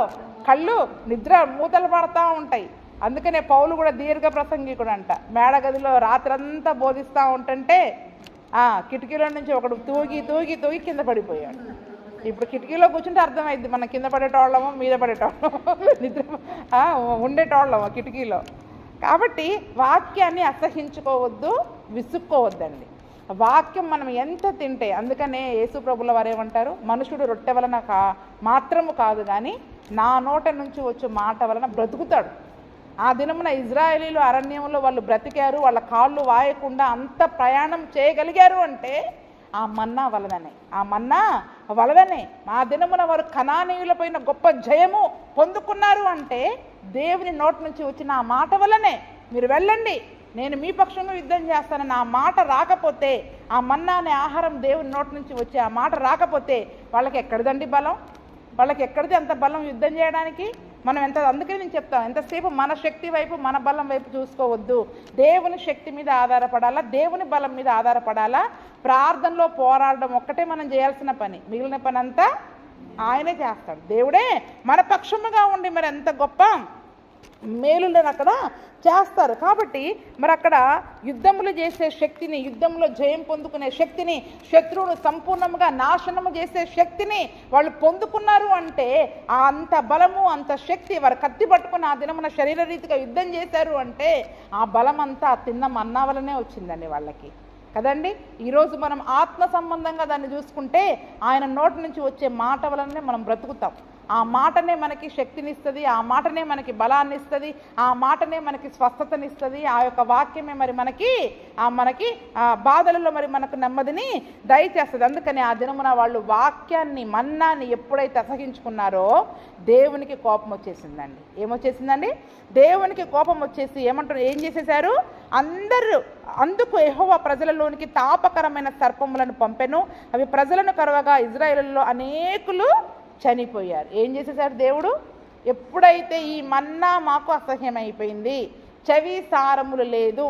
కళ్ళు నిద్ర మూతలు పడతా ఉంటాయి. అందుకనే పౌలు కూడా దీర్ఘ ప్రసంగికుడు అంట. మేడగదిలో రాత్రంతా బోధిస్తూ ఉంటుంటే కిటికీలో నుంచి ఒకడు తూగి కింద పడిపోయాడు. ఇప్పుడు కిటికీలో కూర్చుంటే అర్థమైంది మనం కింద పడేటోళ్ళమో మీద పడేటోళ్ళమో, నిద్ర ఉండేటోళ్ళమో కిటికీలో. కాబట్టి వాక్యాన్ని అసహించుకోవద్దు, విసుక్కోవద్దండి. వాక్యం మనం ఎంత తింటే, అందుకనే యేసు ప్రభుల వారు ఏమంటారు, మనుషుడు రొట్టె వలన మాత్రము కాదు కానీ నా నోట నుంచి వచ్చే మాట వలన బ్రతుకుతాడు. ఆ దినమున ఇజ్రాయేలీలు అరణ్యంలో వాళ్ళు బ్రతికారు. వాళ్ళ కాళ్ళు వాయకుండా అంత ప్రయాణం చేయగలిగారు అంటే ఆ మన్నా వలననే, ఆ మన్నా వలననే. ఆ దినమున వారు కనానీయులపైన గొప్ప జయము పొందుకున్నారు అంటే దేవుని నోటి నుంచి వచ్చిన ఆ మాట వలనే. మీరు వెళ్ళండి, నేను మీ పక్షంగా యుద్ధం చేస్తానని ఆ మాట రాకపోతే, ఆ మన్నా అనే ఆహారం దేవుని నోటి నుంచి వచ్చే ఆ మాట రాకపోతే వాళ్ళకి ఎక్కడిదండి బలం? వాళ్ళకి ఎక్కడిది అంత బలం యుద్ధం చేయడానికి? మనం అందుకని నేను చెప్తాను, ఎంతసేపు మన శక్తి వైపు, మన బలం వైపు చూసుకోవద్దు. దేవుని శక్తి మీద ఆధారపడాలా, దేవుని బలం మీద ఆధారపడాలా. ప్రార్థనలో పోరాడడం ఒక్కటే మనం చేయాల్సిన పని, మిగిలిన పని అంతా ఆయనే చేస్తాడు. దేవుడే మన పక్షముగా ఉండి మరి ఎంత గొప్ప మేలులను అక్కడ చేస్తారు. కాబట్టి మరి అక్కడ యుద్ధములు చేసే శక్తిని, యుద్ధంలో జయం పొందుకునే శక్తిని, శత్రువును సంపూర్ణంగా నాశనము చేసే శక్తిని వాళ్ళు పొందుకున్నారు అంటే అంత బలము, అంత శక్తి వారు కత్తి పట్టుకుని ఆ దినమున శరీర రీతిగా యుద్ధం చేశారు అంటే ఆ బలం అంతా తిన్న మన్నా వలనే వచ్చిందండి వాళ్ళకి కదండి. ఈరోజు మనం ఆత్మ సంబంధంగా దాన్ని చూసుకుంటే ఆయన నోటి నుంచి వచ్చే మాట వలనే మనం బ్రతుకుతాం. ఆ మాటనే మనకి శక్తినిస్తుంది, ఆ మాటనే మనకి బలాన్ని ఇస్తుంది, ఆ మాటనే మనకి స్వస్థతనిస్తుంది. ఆ యొక్క వాక్యమే మరి మనకి బాధలలో మరి మనకు నెమ్మదిని దయచేస్తుంది. అందుకని ఆ దినమున వాళ్ళు వాక్యాన్ని, మన్నాన్ని ఎప్పుడైతే అసహించుకున్నారో దేవునికి కోపం వచ్చేసిందండి. ఏమొచ్చేసిందండి? దేవునికి కోపం వచ్చేసి ఏం చేసేశారు? అందుకు యెహోవా ప్రజలలోనికి తాపకరమైన సర్పములను పంపెను. అవి ప్రజలను కరవగా ఇజ్రాయేలులో అనేకులు చనిపోయారు. ఏం చేసేసారు దేవుడు? ఎప్పుడైతే ఈ మన్నా మాకు అసహ్యమైపోయింది, చెవి సారములు లేదు,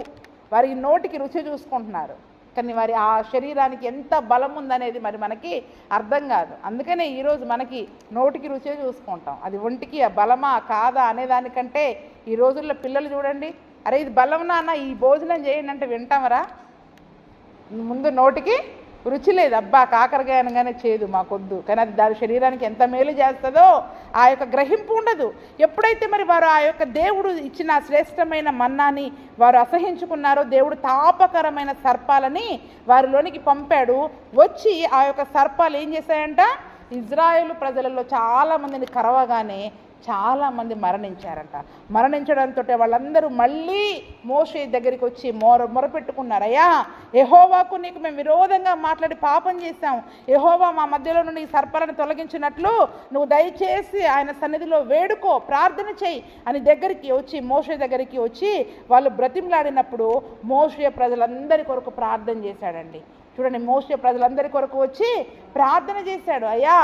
వారి నోటికి రుచి చూసుకుంటున్నారు, కానీ వారి ఆ శరీరానికి ఎంత బలం ఉందనేది మరి మనకి అర్థం కాదు. అందుకనే ఈరోజు మనకి నోటికి రుచే చూసుకుంటాం, అది ఒంటికి బలమా కాదా అనేదానికంటే ఈ రోజుల్లో పిల్లలు చూడండి, అరే ఇది బలం నాన్న, ఈ భోజనం చేయండి అంటే వింటామరా? ముందు నోటికి రుచి లేదు, అబ్బా కాకరకాయ అనగానే చేదు మాకొద్దు, కానీ అది దాని శరీరానికి ఎంత మేలు చేస్తుందో ఆ యొక్క గ్రహింపు ఉండదు. ఎప్పుడైతే మరి వారు ఆ యొక్క దేవుడు ఇచ్చిన శ్రేష్టమైన మన్నాని వారు అసహించుకున్నారో దేవుడు తాపకరమైన సర్పాలని వారిలోనికి పంపాడు. వచ్చి ఆ యొక్క సర్పాలు ఏం చేశాయంట? ఇజ్రాయేలు ప్రజలలో చాలామందిని కరవగానే చాలామంది మరణించారంట. మరణించడంతో వాళ్ళందరూ మళ్ళీ మోషే దగ్గరికి వచ్చి మొరపెట్టుకున్నారు, అయ్యా యెహోవాకు నీకు మేము విరోధంగా మాట్లాడి పాపం చేశాం, యెహోవా మా మధ్యలో నుండి ఈ సర్పాలను తొలగించినట్లు నువ్వు దయచేసి ఆయన సన్నిధిలో వేడుకో, ప్రార్థన చేయి అని మోషే దగ్గరికి వచ్చి వాళ్ళు బ్రతిమలాడినప్పుడు మోషే ప్రజలందరి కొరకు ప్రార్థన చేశాడండి. చూడండి, మోషే ప్రజలందరి కొరకు వచ్చి ప్రార్థన చేశాడు, అయ్యా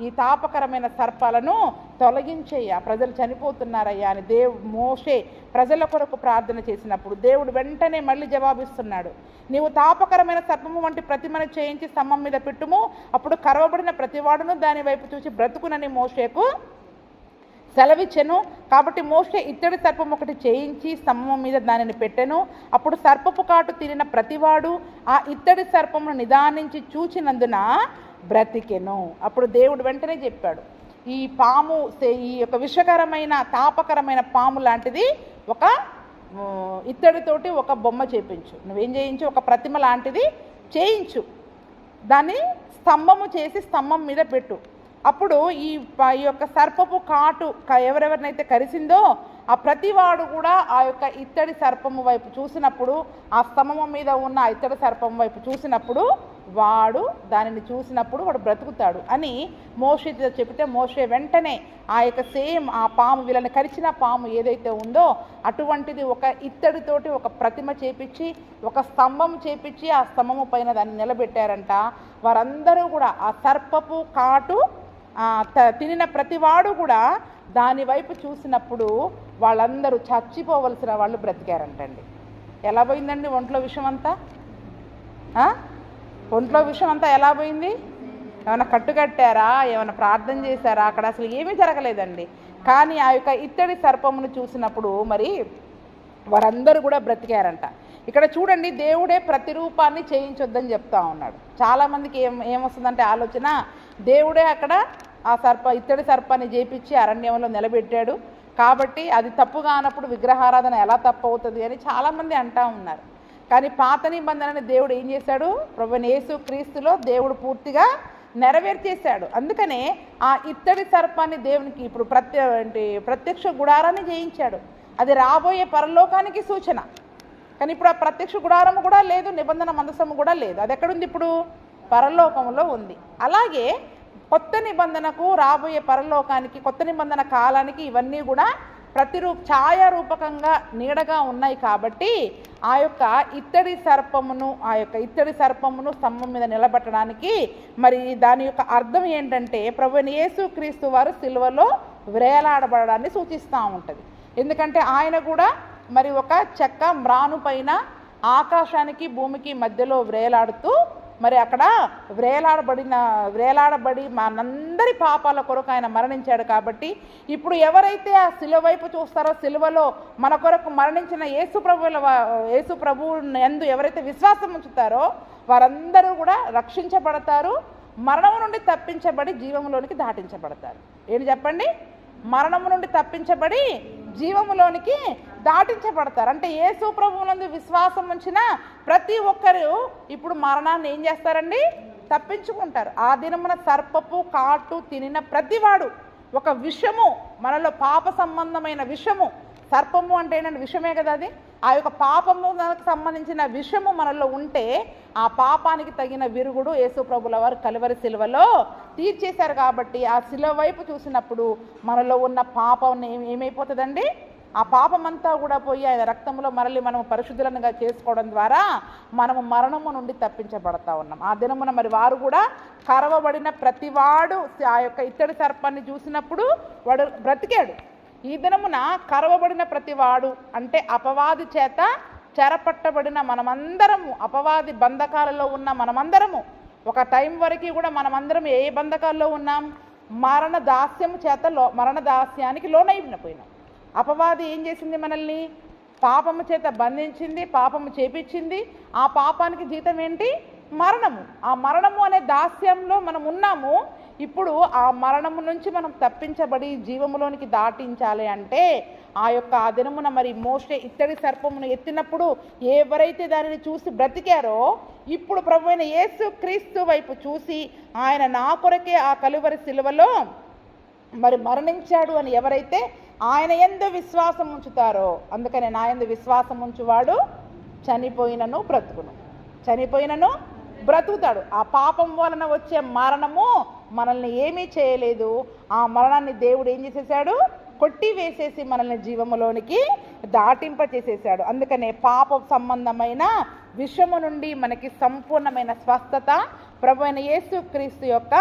ఈ తాపకరమైన సర్పాలను తొలగించేయ్యా, ప్రజలు చనిపోతున్నారయ్యా అని మోషే ప్రజల కొరకు ప్రార్థన చేసినప్పుడు దేవుడు వెంటనే మళ్ళీ జవాబిస్తున్నాడు, నీవు తాపకరమైన సర్పము వంటి ప్రతిమను చేయించి స్తంభం మీద పెట్టుము, అప్పుడు కరవబడిన ప్రతివాడును దాని వైపు చూసి బ్రతుకునని మోషేకు సెలవిచ్చెను. కాబట్టి మోషే ఇత్తడి సర్పం ఒకటి చేయించి స్తంభం మీద దానిని పెట్టెను. అప్పుడు సర్పపు కాటు తిరిగిన ప్రతివాడు ఆ ఇత్తడి సర్పమును నిదానించి చూచినందున బ్రతికెను. అప్పుడు దేవుడు వెంటనే చెప్పాడు, ఈ పాము, ఈ యొక్క విషకరమైన తాపకరమైన పాము లాంటిది ఒక ఇత్తడితోటి ఒక బొమ్మ చేయించు, నువ్వేం చేయించు, ఒక ప్రతిమ లాంటిది చేయించు, దాన్ని స్తంభము చేసి స్తంభం మీద పెట్టు. అప్పుడు ఈ యొక్క సర్పపు కాటు ఎవరెవరినైతే కరిసిందో ఆ ప్రతివాడు కూడా ఆ యొక్క ఇత్తడి సర్పము వైపు చూసినప్పుడు, ఆ స్తంభము మీద ఉన్న ఆ ఇత్తడి సర్పం వైపు చూసినప్పుడు వాడు దానిని చూసినప్పుడు వాడు బ్రతుకుతాడు అని మోషేతో చెబితే మోషే వెంటనే ఆ యొక్క సేమ్ ఆ పాము, వీళ్ళని కరిచిన పాము ఏదైతే ఉందో అటువంటిది ఒక ఇత్తడితోటి ఒక ప్రతిమ చేపించి ఒక స్తంభం చేపించి ఆ స్తంభము పైన దాన్ని నిలబెట్టారంట. వారందరూ కూడా ఆ సర్పపు కాటు తినిన ప్రతివాడు కూడా దాని వైపు చూసినప్పుడు వాళ్ళందరూ చచ్చిపోవలసిన వాళ్ళు బ్రతికారంటండి. ఎలా పోయిందండి ఒంట్లో విషం అంతా? ఒంట్లో విషం అంతా ఎలా పోయింది? ఏమైనా కట్టుకట్టారా? ఏమైనా ప్రార్థన చేశారా? అక్కడ అసలు ఏమీ జరగలేదండి. కానీ ఆ యొక్క ఇత్తడి సర్పమును చూసినప్పుడు మరి వారందరూ కూడా బ్రతికారంట. ఇక్కడ చూడండి, దేవుడే ప్రతిరూపాన్ని చేయించొద్దని చెప్తా ఉన్నాడు. చాలామందికి ఏమొస్తుందంటే ఆలోచన, దేవుడే అక్కడ ఆ ఇత్తడి సర్పాన్ని చేపించి అరణ్యంలో నిలబెట్టాడు కాబట్టి అది తప్పుగా అన్నప్పుడు విగ్రహారాధన ఎలా తప్పు అవుతుంది అని చాలామంది అంటూ ఉన్నారు. కానీ పాత నిబంధనని దేవుడు ఏం చేశాడు? ప్రభువైన యేసు క్రీస్తులో దేవుడు పూర్తిగా నెరవేర్చేశాడు. అందుకనే ఆ ఇత్తడి సర్పాన్ని దేవునికి ఇప్పుడు ప్రత్యక్ష గుడారాన్ని చేయించాడు. అది రాబోయే పరలోకానికి సూచన. కానీ ఇప్పుడు ఆ ప్రత్యక్ష గుడారము కూడా లేదు, నిబంధన మందసము కూడా లేదు. అది ఎక్కడుంది? ఇప్పుడు పరలోకంలో ఉంది. అలాగే కొత్త నిబంధనకు, రాబోయే పరలోకానికి, కొత్త నిబంధన కాలానికి ఇవన్నీ కూడా ఛాయారూపకంగా నీడగా ఉన్నాయి. కాబట్టి ఆ యొక్క ఇత్తడి సర్పమును స్తంభం మీద నిలబెట్టడానికి మరి దాని యొక్క అర్థం ఏంటంటే ప్రభువైన యేసు క్రీస్తు వారు సిలువలో వేలాడబడడాన్ని సూచిస్తూ ఉంటుంది. ఎందుకంటే ఆయన కూడా మరి ఒక చెక్క మ్రాను పైన ఆకాశానికి భూమికి మధ్యలో వేలాడుతూ మరి అక్కడ వేలాడబడి మనందరి పాపాల కొరకు ఆయన మరణించాడు. కాబట్టి ఇప్పుడు ఎవరైతే ఆ శిలువ వైపు చూస్తారో, శిలువలో మన కొరకు మరణించిన యేసు ప్రభువు యందు ఎవరైతే విశ్వాసం ఉంచుతారో వారందరూ కూడా రక్షించబడతారు, మరణం నుండి తప్పించబడి జీవములోనికి దాటించబడతారు. ఏంటి చెప్పండి? మరణము నుండి తప్పించబడి జీవములోనికి దాటించబడతారు. అంటే యేసు ప్రభువునందు విశ్వాసం ఉంచిన ప్రతి ఒక్కరు ఇప్పుడు మరణాన్ని ఏం చేస్తారండి? తప్పించుకుంటారు. ఆ దినమున సర్పపు కాటు తినిన ప్రతివాడు, ఒక విషము మనలో పాప సంబంధమైన విషము, సర్పము అంటే ఏంటంటే విషమే కదా అది, ఆ యొక్క పాపముకు సంబంధించిన విషము మనలో ఉంటే ఆ పాపానికి తగిన విరుగుడు యేసు ప్రభుల వారు కలువరి శిలువలో తీర్చేశారు. కాబట్టి ఆ శిలువ వైపు చూసినప్పుడు మనలో ఉన్న పాపం ఏమైపోతుందండి? ఆ పాపమంతా కూడా పోయి ఆయన రక్తంలో మరలి మనము పరిశుద్ధులనుగా చేసుకోవడం ద్వారా మనము మరణము నుండి తప్పించబడతా ఉన్నాం. ఆ దినమున మరి వారు కూడా కరవబడిన ప్రతివాడు ఆ యొక్క ఇత్తడి సర్పాన్ని చూసినప్పుడు వాడు బ్రతికాడు. ఈ దినమున కరవబడిన ప్రతివాడు అంటే అపవాది చేత చెరపట్టబడిన మనమందరము, అపవాది బంధకాలలో ఉన్న మనమందరము, ఒక టైం వరకు కూడా మనమందరం ఏ బంధకాల్లో ఉన్నాం? మరణ దాస్యానికి లోనైపోయినాం. అపవాది ఏం చేసింది? మనల్ని పాపము చేత బంధించింది, పాపము చేపించింది. ఆ పాపానికి జీతం ఏంటి? మరణము. ఆ మరణము అనే దాస్యంలో మనం ఉన్నాము. ఇప్పుడు ఆ మరణము నుంచి మనం తప్పించబడి జీవములోనికి దాటించాలి అంటే ఆ యొక్క ఆ దినమున మరి మోషే ఇత్తడి సర్పమును ఎత్తినప్పుడు ఎవరైతే దానిని చూసి బ్రతికారో, ఇప్పుడు ప్రభువైన యేసు క్రీస్తు వైపు చూసి ఆయన నా కొరకే ఆ కలువరి శిలువలో మరి మరణించాడు అని ఎవరైతే ఆయన యందు విశ్వాసం ఉంచుతారో, అందుకనే నా యందు విశ్వాసం ఉంచువాడు చనిపోయినను బ్రతుకుతాడు. ఆ పాపం వలన వచ్చే మరణము మనల్ని ఏమీ చేయలేదు. ఆ మరణాన్ని దేవుడు ఏం చేసేసాడు? కొట్టి వేసేసి మనల్ని జీవములోనికి దాటింపచేసేసాడు. అందుకనే పాప సంబంధమైన విషము నుండి మనకి సంపూర్ణమైన స్వస్థత ప్రభువైన యేసు క్రీస్తు యొక్క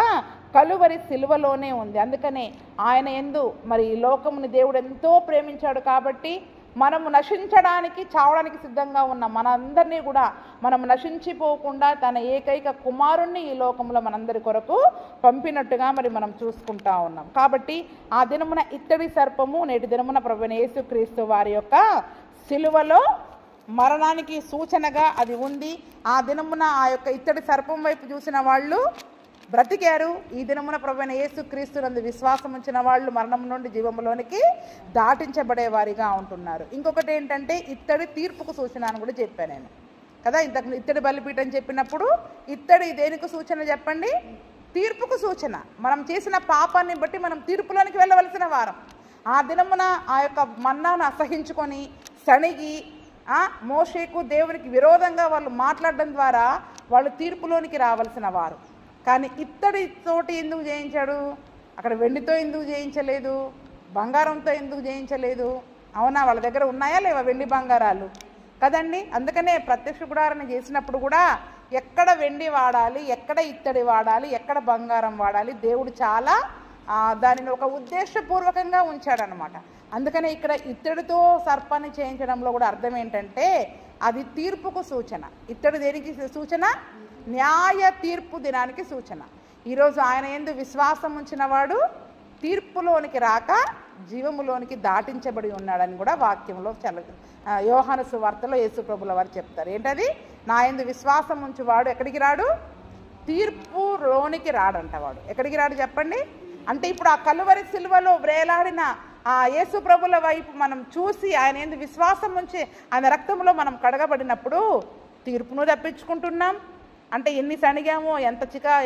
కలువరి సిలువలోనే ఉంది. అందుకనే ఆయన యందు మరి ఈ లోకముని దేవుడు ఎంతో ప్రేమించాడు. కాబట్టి మనము నశించడానికి, చావడానికి సిద్ధంగా ఉన్న మనందరినీ కూడా మనము నశించిపోకుండా తన ఏకైక కుమారుణ్ణి ఈ లోకంలో మనందరి కొరకు పంపినట్టుగా మరి మనం చూసుకుంటా ఉన్నాం. కాబట్టి ఆ దినమున ఇత్తడి సర్పము, నేటి దినమున ప్రభువైన యేసుక్రీస్తు వారి యొక్క సిలువలో మరణానికి సూచనగా అది ఉంది. ఆ దినమున ఆ యొక్క ఇత్తడి సర్పం వైపు చూసిన వాళ్ళు బ్రతికారు. ఈ దినమున ప్రభువైన యేసుక్రీస్తునందు విశ్వాసం ఉంచిన వాళ్ళు మరణం నుండి జీవములోనికి దాటించబడే వారిగా ఉంటున్నారు. ఇంకొకటి ఏంటంటే ఇత్తడి తీర్పుకు సూచన అని కూడా చెప్పాను నేను కదా. ఇంతకు ఇత్తడి బలిపీఠం చెప్పినప్పుడు ఇత్తడి దేనికి సూచన చెప్పండి? తీర్పుకు సూచన. మనం చేసిన పాపాన్ని బట్టి మనం తీర్పులోనికి వెళ్ళవలసిన వారం. ఆ దినమున ఆ యొక్క మన్నాను అసహించుకొని సణిగి మోషేకు దేవునికి విరోధంగా వాళ్ళు మాట్లాడడం ద్వారా వాళ్ళు తీర్పులోనికి రావాల్సిన వారు. కానీ ఇత్తడితోటి ఎందుకు చేయించాడు? అక్కడ వెండితో ఎందుకు చేయించలేదు? బంగారంతో ఎందుకు చేయించలేదు? అవునా? వాళ్ళ దగ్గర ఉన్నాయా లేవా వెండి బంగారాలు కదండి. అందుకనే ప్రత్యక్ష గుడారాన్ని చేసినప్పుడు కూడా ఎక్కడ వెండి వాడాలి, ఎక్కడ ఇత్తడి వాడాలి, ఎక్కడ బంగారం వాడాలి, దేవుడు చాలా దానిని ఒక ఉద్దేశపూర్వకంగా ఉంచాడనమాట. అందుకనే ఇక్కడ ఇత్తడితో సర్పాన్ని చేయించడంలో కూడా అర్థం ఏంటంటే అది తీర్పుకు సూచన. ఇత్తడి దేనికి సూచన? న్యాయ తీర్పు దినానికి సూచన. ఈరోజు ఆయన యందు విశ్వాసం ఉంచిన వాడు తీర్పులోనికి రాక జీవములోనికి దాటించబడి ఉన్నాడని కూడా వాక్యంలో యోహాను సువార్తలో యేసు ప్రభుల వారు చెప్తారు. ఏంటది? నా యందు విశ్వాసం ఉంచువాడు ఎక్కడికి రాడు? తీర్పులోనికి రాడంట. వాడు ఎక్కడికి రాడు చెప్పండి? అంటే ఇప్పుడు ఆ కలువరి సిలువలో వ్రేలాడిన ఆ యేసు ప్రభుల వైపు మనం చూసి ఆయన యందు విశ్వాసం ఉంచి ఆయన రక్తంలో మనం కడగబడినప్పుడు తీర్పును తప్పించుకుంటున్నాం. అంటే ఎన్ని సణిగామో,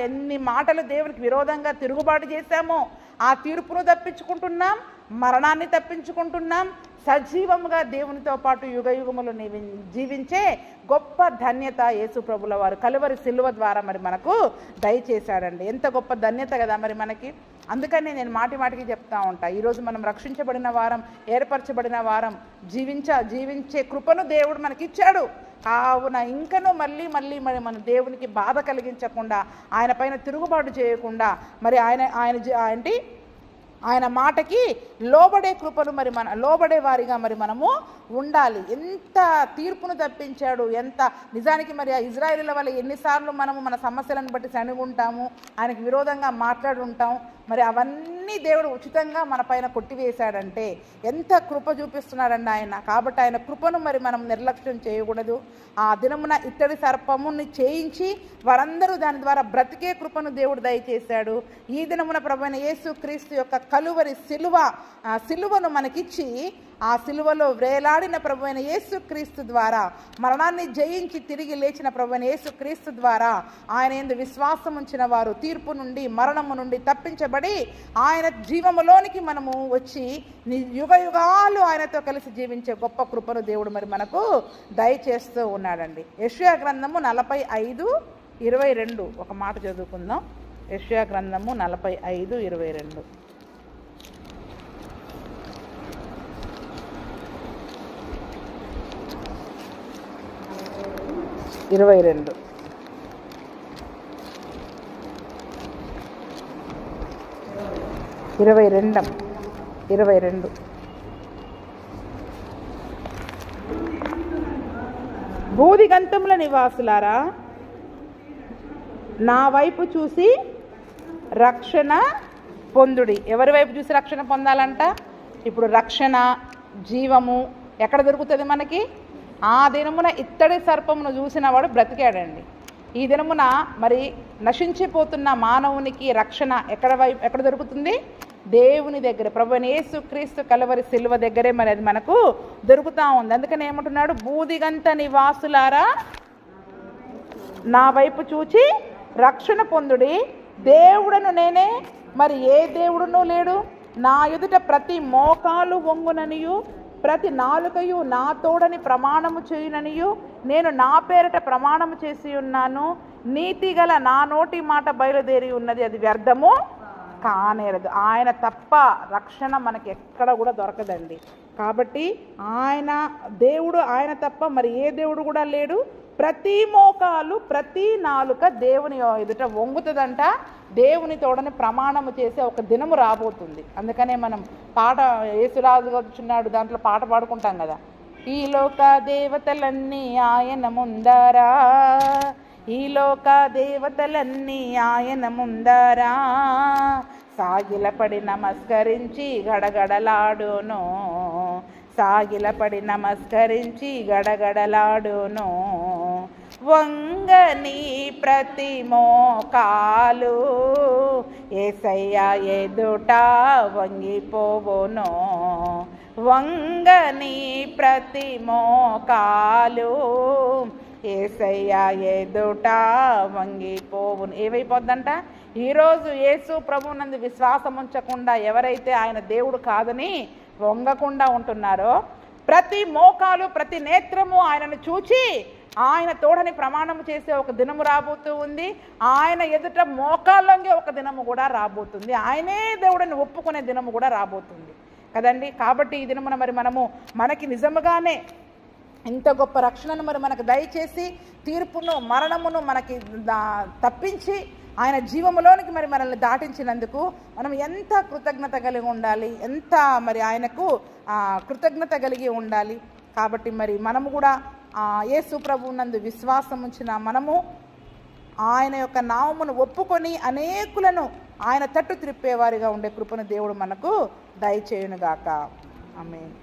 ఎన్ని మాటలు దేవునికి విరోధంగా తిరుగుబాటు చేశామో ఆ తీర్పును తప్పించుకుంటున్నాం, మరణాన్ని తప్పించుకుంటున్నాం. సజీవముగా దేవునితో పాటు యుగయుగములు జీవించే గొప్ప ధన్యత యేసు ప్రభుల వారు కలువరి సిలువ ద్వారా మరి మనకు దయచేశాడండి. ఎంత గొప్ప ధన్యత కదా మరి మనకి. అందుకని నేను మాటికి చెప్తా ఉంటా, ఈరోజు మనం రక్షించబడిన వారం, ఏర్పరచబడిన వారం, జీవించే కృపను దేవుడు మనకిచ్చాడు. కావున ఇంకనూ మళ్ళీ మరి మన దేవునికి బాధ కలిగించకుండా, ఆయన పైన తిరుగుబాటు చేయకుండా, మరి ఆయన మాటకి లోబడే కృపను లోబడే వారిగా మనము ఉండాలి. ఎంత తీర్పును తప్పించాడు, ఎంత నిజానికి మరి ఆ ఇజ్రాయేలీల వల్ల ఎన్నిసార్లు మనము మన సమస్యలను బట్టి సణుగుంటాము, ఆయనకు విరోధంగా మాట్లాడుంటాం. మరి అవన్నీ దేవుడు ఉచితంగా మన పైన కొట్టివేశాడంటే ఎంత కృప చూపిస్తున్నాడండి ఆయన. కాబట్టి ఆయన కృపను మనం నిర్లక్ష్యం చేయకూడదు. ఆ దినమున ఇత్తడి సర్పముని చేయించి వారందరూ దాని ద్వారా బ్రతికే కృపను దేవుడు దయచేశాడు. ఈ దినమున ప్రభువైన యేసు క్రీస్తు యొక్క కలువరి సిలువను మనకిచ్చి ఆ సిలువలో వేలాడిన ప్రభువైన యేసు క్రీస్తు ద్వారా మరణాన్ని జయించి తిరిగి లేచిన ప్రభువైన యేసు క్రీస్తు ద్వారా ఆయన యందు విశ్వాసం ఉంచిన వారు తీర్పు నుండి మరణము నుండి తప్పించబడి ఆయన జీవములోనికి మనము వచ్చి యుగ యుగాలు ఆయనతో కలిసి జీవించే గొప్ప కృపను దేవుడు మనకు దయచేస్తూ ఉన్నాడండి. యెషయా గ్రంథము 45:22 ఒక మాట చదువుకుందాం. యెషయా గ్రంథము 45:22. 22 భూదిగంతముల నివాసులారా, నా వైపు చూసి రక్షణ పొందుడి. ఎవరి వైపు చూసి రక్షణ పొందాలంట? ఇప్పుడు రక్షణ, జీవము ఎక్కడ దొరుకుతుంది మనకి? ఆ దినమున ఇత్తడి సర్పమును చూసిన వాడు బ్రతికాడండి. ఈ దినమున మరి నశించిపోతున్న మానవునికి రక్షణ ఎక్కడ దొరుకుతుంది? దేవుని దగ్గర, ప్రభువైన యేసు క్రీస్తు కలువరి సిలువ దగ్గరే అది మనకు దొరుకుతూ ఉంది. అందుకని ఏమంటున్నాడు? భూదిగంత నివాసులారా, నా వైపు చూచి రక్షణ పొందుడి. దేవుడను నేనే, మరి ఏ దేవుడునూ లేడు. నా ఎదుట ప్రతి మోకాలు వంగుననియు ప్రతి నాలుకయు నా తోడని ప్రమాణము చేయుననియు నేను నా పేరట ప్రమాణము చేసి ఉన్నాను. నీతిగల నా నోటి మాట బయలుదేరి ఉన్నది, అది వ్యర్థము కానేరదు. ఆయన తప్ప రక్షణ మనకి ఎక్కడ కూడా దొరకదండి. కాబట్టి దేవుడు ఆయన తప్ప మరి ఏ దేవుడు కూడా లేడు. ప్రతి మోకాలు ప్రతి నాలుక దేవుని ఎదుట వంగుతుందంట. దేవుని తోడని ప్రమాణము చేసే ఒక దినము రాబోతుంది. అందుకనే మనం పాట యేసురాజు వచ్చినాడు దాంట్లో పాట పాడుకుంటాం కదా. ఈ లోక దేవతలన్నీ ఆయన ముందరా, ఈ లోక దేవతలన్నీ ఆయన ముందరా సాగిలపడి నమస్కరించి గడగడలాడును, సాగిలపడి నమస్కరించి గడగడలాడును. వంగని ప్రతి మోకాలు యేసయ్య ఎదుట వంగిపోవును, వంగని ప్రతి మోకాలు యేసయ్య ఎదుట వంగిపోవును. ఏమైపోద్దంట? ఈరోజు యేసు ప్రభువునందు విశ్వాసం ఉంచకుండా ఎవరైతే ఆయన దేవుడు కాదని వంగకుండా ఉంటున్నారో, ప్రతి మోకాలు ప్రతి నేత్రము ఆయనను చూచి ఆయన తోడని ప్రమాణం చేసే ఒక దినము రాబోతూ ఉంది. ఆయన ఎదుట మోకాళ్ళంగే ఒక దినము కూడా రాబోతుంది. ఆయనే దేవుడిని ఒప్పుకునే దినము కూడా రాబోతుంది కదండి. కాబట్టి ఈ దినమున మనకి నిజముగానే ఇంత గొప్ప రక్షణను మనకు దయచేసి తీర్పును మరణమును మనకి తప్పించి ఆయన జీవములోనికి మనల్ని దాటించినందుకు మనం ఎంత కృతజ్ఞత కలిగి ఉండాలి, ఎంత ఆయనకు కృతజ్ఞత కలిగి ఉండాలి. కాబట్టి మనము కూడా యేసు ప్రభువునందు విశ్వాసం ఉంచిన మనము ఆయన యొక్క నామమును ఒప్పుకొని అనేకులను ఆయన తట్టు త్రిప్పేవారిగా ఉండే కృపను దేవుడు మనకు దయచేయునుగాక. ఆమేన్.